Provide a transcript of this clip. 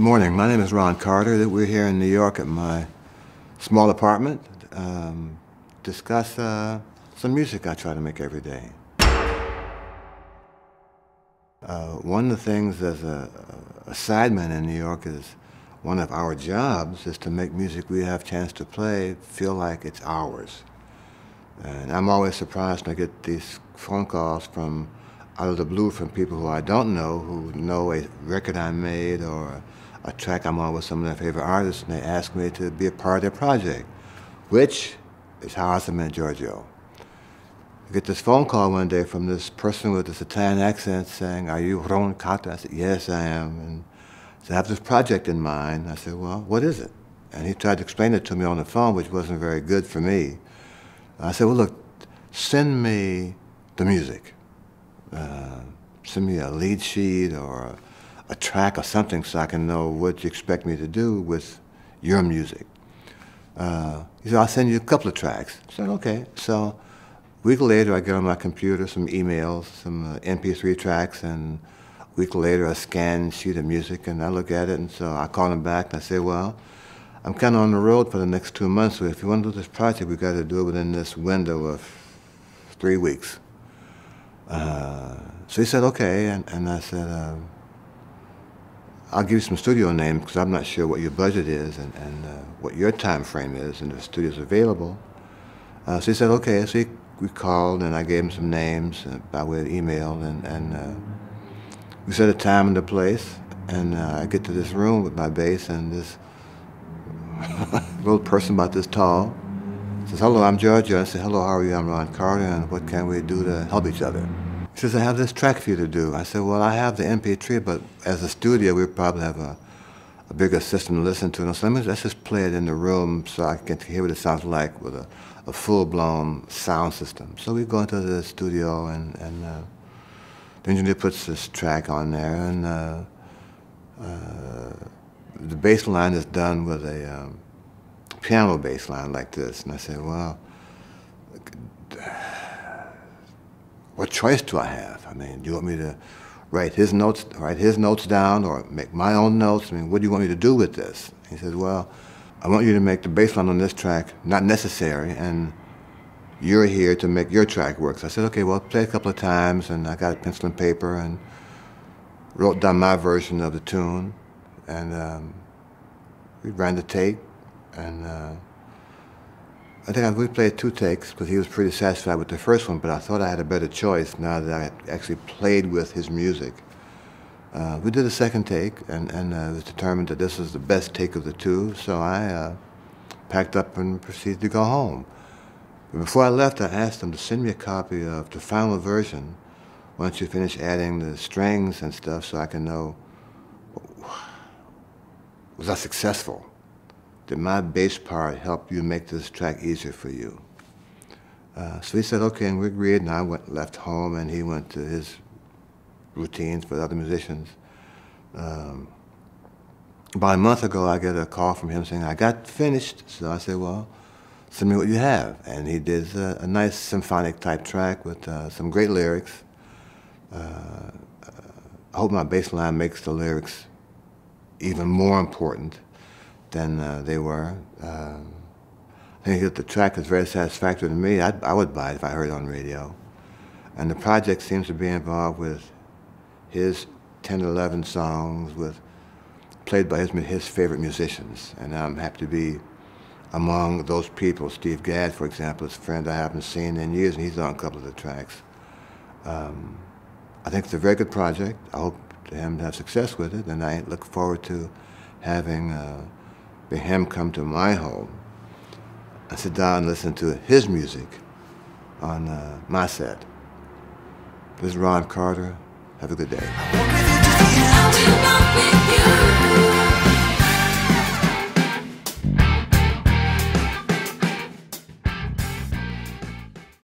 Good morning. My name is Ron Carter. We're here in New York at my small apartment. Discuss some music I try to make every day. One of the things as a sideman in New York is one of our jobs is to make music we have a chance to play feel like it's ours. And I'm always surprised when I get these phone calls from out of the blue from people who I don't know, who know a record I made or a track I'm on with some of their favorite artists, and they ask me to be a part of their project, which is how I met Giorgio. I get this phone call one day from this person with this Italian accent saying, "Are you Ron Carter?" I said, "Yes, I am." And so I have this project in mind. I said, "Well, what is it?" And he tried to explain it to me on the phone, which wasn't very good for me. I said, "Well, look, send me the music. Send me a lead sheet or a track or something so I can know what you expect me to do with your music." He said, "I'll send you a couple of tracks." I said, "Okay." So a week later, I get on my computer some emails, some MP3 tracks, and a week later, a scanned sheet of music, and I look at it, and so I call him back, and I say, "Well, I'm kind of on the road for the next 2 months, so if you want to do this project, we've got to do it within this window of 3 weeks." So he said, "Okay," and I said, "I'll give you some studio names because I'm not sure what your budget is and what your time frame is and if the studio's available." So he said, "Okay." So we called and I gave him some names by way of email and we set a time and a place, and I get to this room with my bass and this little person about this tall says, "Hello, I'm Giorgio." I said, "Hello, how are you? I'm Ron Carter, and what can we do to help each other?" He says, "I have this track for you to do." I said, "Well, I have the MP3, but as a studio, we probably have a bigger system to listen to. And so let's just play it in the room so I can hear what it sounds like with a full-blown sound system." So we go into the studio, and the engineer puts this track on there, and the bass line is done with a piano bass line like this. And I said, "Well, what choice do I have? I mean, do you want me to write his notes down or make my own notes? I mean, what do you want me to do with this?" He said, "Well, I want you to make the bass line on this track not necessary, and you're here to make your track work." So I said, "Okay, well, play a couple of times," and I got a pencil and paper and wrote down my version of the tune, and we ran the tape, and I think we played 2 takes because he was pretty satisfied with the first one, but I thought I had a better choice now that I had actually played with his music. We did a second take, and it was determined that this was the best take of the 2, so I packed up and proceeded to go home. But before I left, I asked him to send me a copy of the final version once you finish adding the strings and stuff so I can know, was I successful? Did my bass part help you make this track easier for you? So he said, "Okay," and we agreed, and I left home, and he went to his routines for other musicians. About a month ago, I get a call from him saying, "I got finished." So I said, "Well, send me what you have." And he did a nice symphonic type track with some great lyrics. I hope my bass line makes the lyrics even more important than they were. I think that the track is very satisfactory to me. I would buy it if I heard it on radio. And the project seems to be involved with his 10 or 11 songs played by his favorite musicians. And I'm happy to be among those people. Steve Gadd, for example, is a friend I haven't seen in years, and he's on a couple of the tracks. I think it's a very good project. I hope him to have success with it, and I look forward to having him come to my home and sit down and listen to his music on my set. This is Ron Carter. Have a good day.